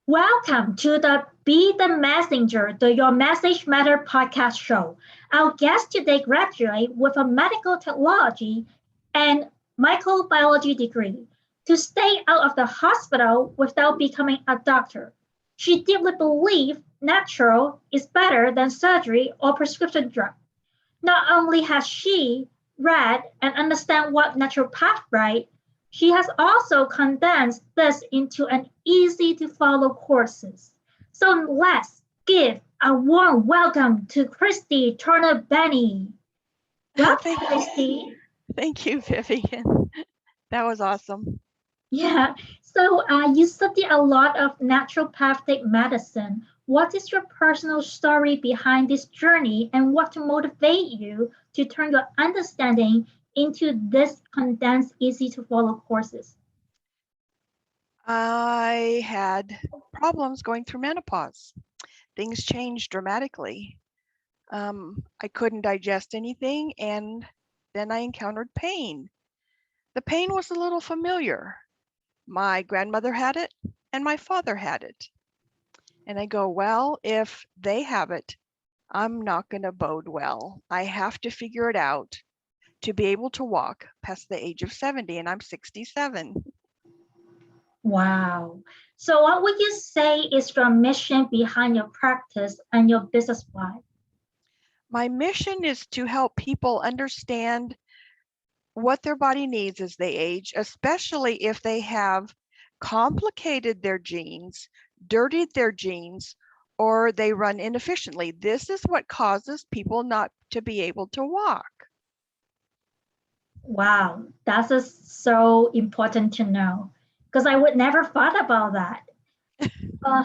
Welcome to the Be the Messenger, the Your Message Matter podcast show. Our guest today graduated with a medical technology and microbiology degree to stay out of the hospital without becoming a doctor. She deeply believes natural is better than surgery or prescription drug. Not only has she read and understand what naturopath write, she has also condensed this into an easy to follow courses. So let's give a warm welcome to Kristi Tornabene. Welcome, Kristi. Thank you, Vivian. That was awesome. Yeah, so you study a lot of naturopathic medicine. What is your personal story behind this journey and what to motivate you to turn your understanding into this condensed, easy to follow courses? I had problems going through menopause. Things changed dramatically. I couldn't digest anything, and then I encountered pain. The pain was a little familiar. My grandmother had it, and my father had it. And I go, well, if they have it, I'm not going to bode well. I have to figure it out to be able to walk past the age of 70, and I'm 67. Wow. So what would you say is your mission behind your practice and your business why? My mission is to help people understand what their body needs as they age, especially if they have complicated their genes, dirtied their genes, or they run inefficiently. This is what causes people not to be able to walk. Wow, that is so important to know because I would never thought about that. Uh,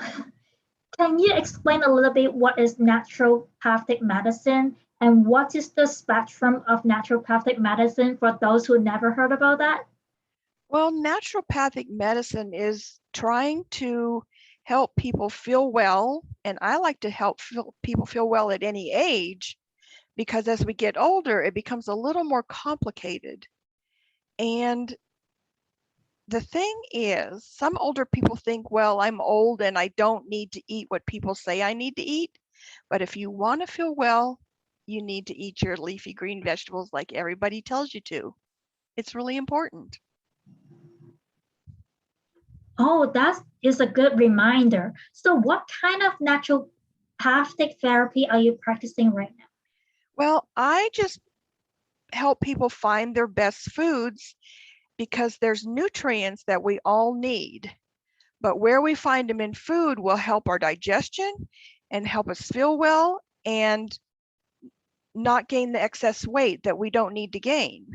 can you explain a little bit what is naturopathic medicine and what is the spectrum of naturopathic medicine for those who never heard about that? Well, naturopathic medicine is trying to help people feel well, and I like to help people feel well at any age, because as we get older, it becomes a little more complicated. And the thing is, some older people think, well, I'm old and I don't need to eat what people say I need to eat. But if you want to feel well, you need to eat your leafy green vegetables like everybody tells you to. It's really important. Oh, that is a good reminder. So what kind of naturopathic therapy are you practicing right now? Well, I just help people find their best foods because there's nutrients that we all need. But where we find them in food will help our digestion and help us feel well and not gain the excess weight that we don't need to gain.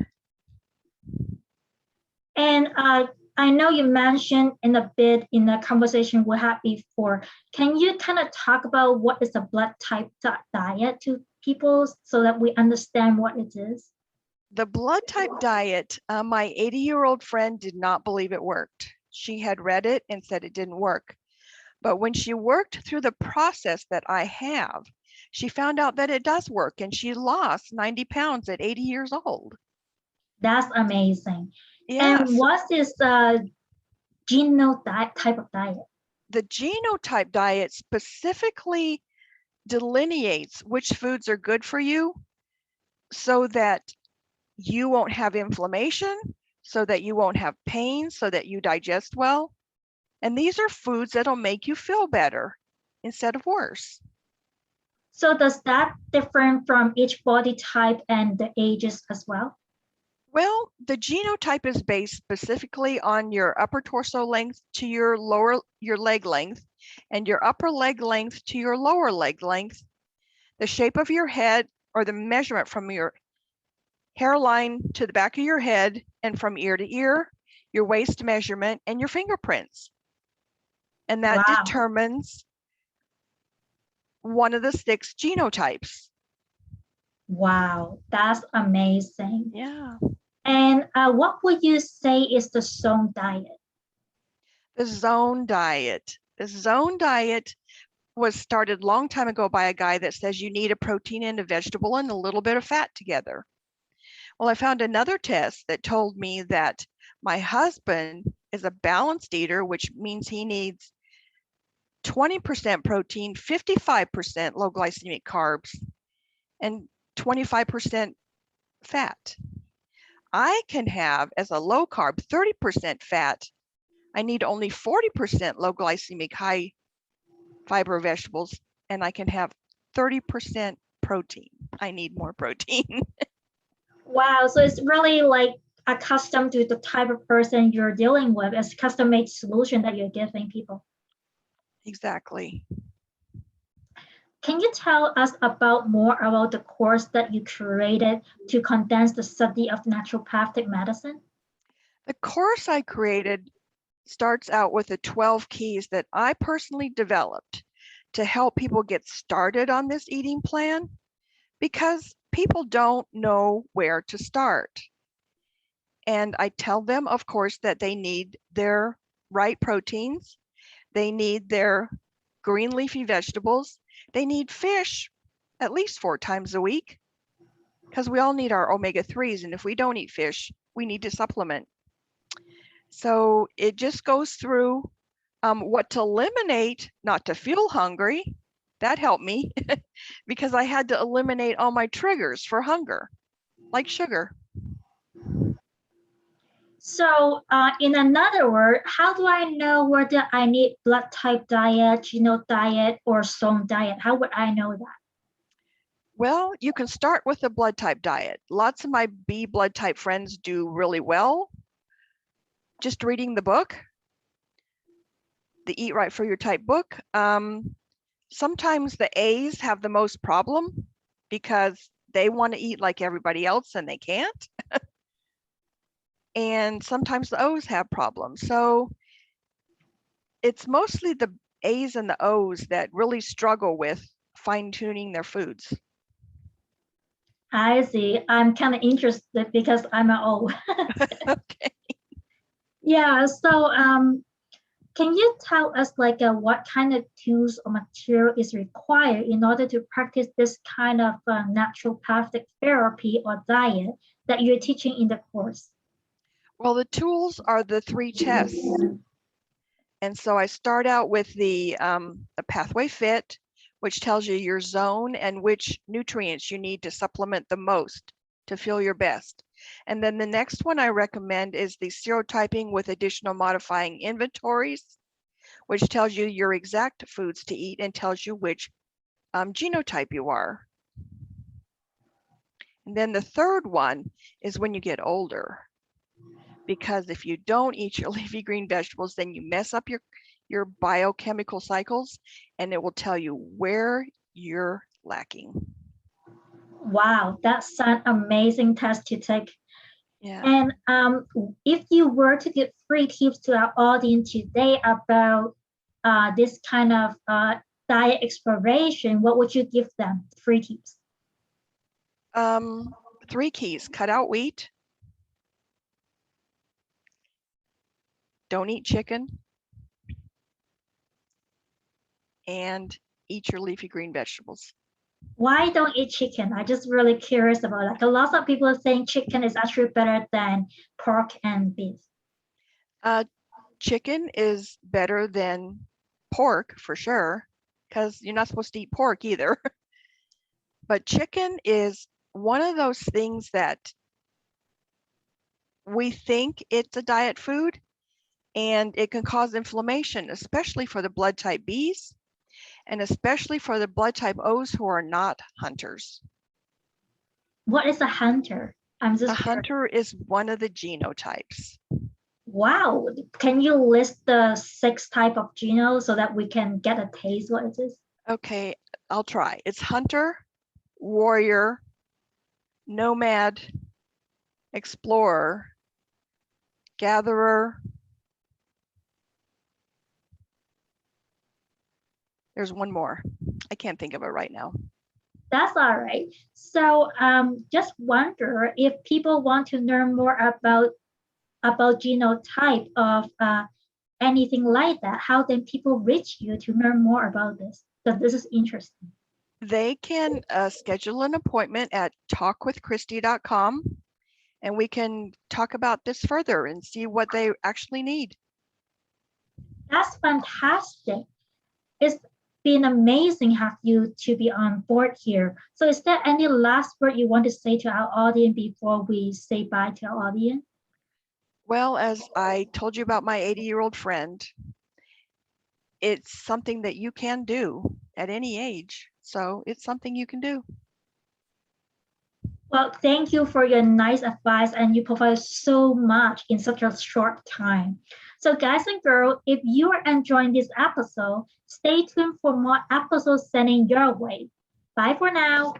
And I know you mentioned in a bit in the conversation we had before. Can you kind of talk about what is a blood type diet to people so that we understand what it is? The blood type diet, my 80-year-old friend did not believe it worked. She had read it and said it didn't work. But when she worked through the process that I have, she found out that it does work, and she lost 90 pounds at 80 years old. That's amazing. Yes. And what is the type of diet? The genotype diet specifically delineates which foods are good for you so that you won't have inflammation, so that you won't have pain, so that you digest well. And these are foods that'll make you feel better instead of worse. So does that differ from each body type and the ages as well? Well, the genotype is based specifically on your upper torso length to your leg length, and your upper leg length to your lower leg length, the shape of your head, or the measurement from your hairline to the back of your head and from ear to ear, your waist measurement, and your fingerprints. And that determines one of the 6 genotypes. Wow, that's amazing. Yeah. And what would you say is the zone diet? The zone diet. The zone diet was started a long time ago by a guy that says you need a protein and a vegetable and a little bit of fat together. Well, I found another test that told me that my husband is a balanced eater, which means he needs 20% protein, 55% low glycemic carbs, and 25% fat. I can have, as a low carb, 30% fat. I need only 40% low glycemic high fiber vegetables, and I can have 30% protein. I need more protein. Wow, so it's really like accustomed to the type of person you're dealing with. It's custom-made solution that you're giving people. Exactly. Can you tell us more about the course that you created to condense the study of naturopathic medicine? The course I created starts out with the 12 keys that I personally developed to help people get started on this eating plan, because people don't know where to start. And I tell them, of course, that they need their right proteins, they need their green leafy vegetables, they need fish at least 4 times a week, because we all need our omega-3s, and if we don't eat fish, we need to supplement. So it just goes through what to eliminate, not to feel hungry. That helped me because I had to eliminate all my triggers for hunger, like sugar. So in another word, how do I know whether I need blood type diet, diet, or zone diet? How would I know that? Well, you can start with the blood type diet. Lots of my B blood type friends do really well. Just reading the book, the Eat Right for Your Type book. Sometimes the A's have the most problem because they want to eat like everybody else and they can't. And sometimes the O's have problems. So it's mostly the A's and the O's that really struggle with fine-tuning their foods. I see. I'm kind of interested because I'm an O. Okay. Yeah. So can you tell us what kind of tools or material is required in order to practice this kind of naturopathic therapy or diet that you're teaching in the course? Well, the tools are the 3 tests. And so I start out with the pathway fit, which tells you your zone and which nutrients you need to supplement the most to feel your best. And then the next one I recommend is the serotyping with additional modifying inventories, which tells you your exact foods to eat and tells you which genotype you are. And then the third one is when you get older, because if you don't eat your leafy green vegetables, then you mess up your biochemical cycles, and it will tell you where you're lacking. Wow, that's an amazing test to take. Yeah. And if you were to give 3 tips to our audience today about this kind of diet exploration, what would you give them? 3 tips. 3 keys: cut out wheat, don't eat chicken, and eat your leafy green vegetables. Why don't eat chicken? I'm just really curious about that. A lot of people are saying chicken is actually better than pork and beef. Chicken is better than pork for sure, because you're not supposed to eat pork either. But chicken is one of those things that we think it's a diet food, and it can cause inflammation, especially for the blood type Bs, and especially for the blood type Os who are not hunters. What is a hunter? A hunter is one of the genotypes. Wow. Can you list the 6 type of genomes so that we can get a taste what it is? Okay, I'll try. It's hunter, warrior, nomad, explorer, gatherer. There's one more. I can't think of it right now. That's all right. So just wonder if people want to learn more about genotype of anything like that, how then people reach you to learn more about this? Because this is interesting. They can schedule an appointment at talkwithkristi.com, and we can talk about this further and see what they actually need. That's fantastic. It's been amazing have you to be on board here. So is there any last word you want to say to our audience before we say bye to our audience? Well, as I told you about my 80-year-old friend, it's something that you can do at any age. So it's something you can do. Well, thank you for your nice advice, and you provide so much in such a short time. So guys and girls, if you are enjoying this episode, stay tuned for more episodes sending your way. Bye for now.